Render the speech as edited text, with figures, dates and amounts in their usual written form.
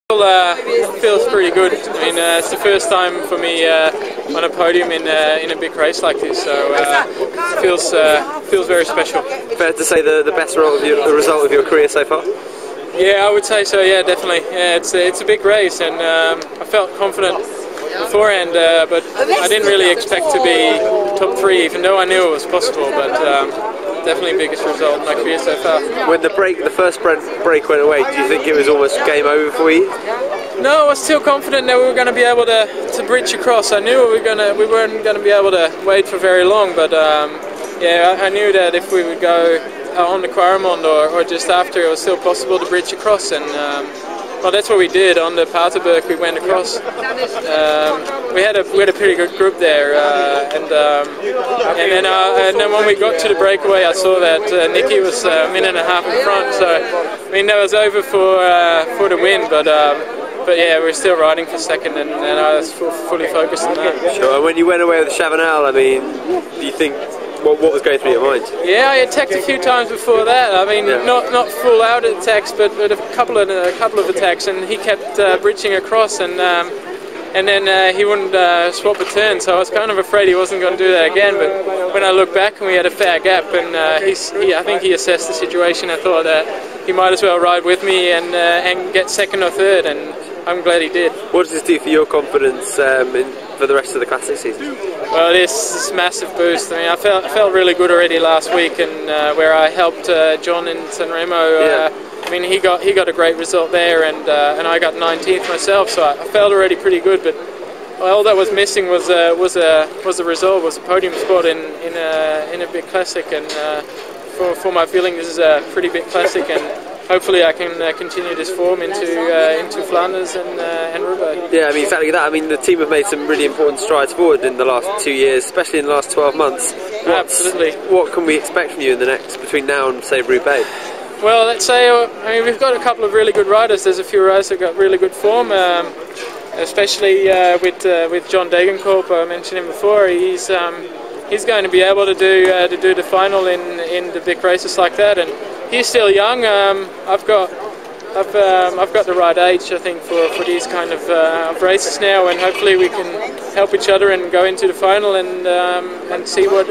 Feels pretty good. I mean, it's the first time for me on a podium in a big race like this, so it feels very special. Fair to say the best result of your career so far? Yeah, I would say so. Yeah, definitely. Yeah, it's a big race, and I felt confident beforehand, but I didn't really expect to be top three, even though I knew it was possible. But definitely biggest result in my career so far. When the first break went away, do you think it was almost game over for you? No, I was still confident that we were going to be able to bridge across. I knew we weren't going to be able to wait for very long, but yeah, I knew that if we would go on the Quaremont or just after, it was still possible to bridge across, and well, that's what we did. On the Paterberg, we went across. We had a pretty good group there, and then when we got to the breakaway, I saw that Nicky was a minute and a half in front. So I mean, that was over for the win, but yeah, we're still riding for second, and I was fully focused on that. Sure. And when you went away with the Chavanel, I mean, do you think? What was going through your mind? Yeah, I attacked a few times before that. I mean, not full out attacks, but a couple of attacks, and he kept bridging across, and then he wouldn't swap a turn. So I was kind of afraid he wasn't going to do that again. But when I look back, and we had a fair gap, and I think he assessed the situation. I thought he might as well ride with me and get second or third, and I'm glad he did. What does this do for your confidence for the rest of the classic season? Well, this massive boost. I mean, I felt really good already last week, and where I helped John in Sanremo. I mean, he got a great result there, and I got 19th myself. So I felt already pretty good. But all that was missing was a result, was a podium spot in a big classic. And for my feeling, this is a pretty big classic, and hopefully I can continue this form into Flanders and Roubaix. Yeah, I mean, exactly that. I mean, the team have made some really important strides forward in the last 2 years, especially in the last 12 months. Absolutely. What can we expect from you in the next, between now and, say, Roubaix? Well, let's say, I mean, we've got a couple of really good riders. There's a few riders that got really good form, especially with John Degenkolb. I mentioned him before. He's going to be able to do the final in the big races like that, and he's still young. I've got the right age, I think, for these kind of races now, and hopefully we can help each other and go into the final and see what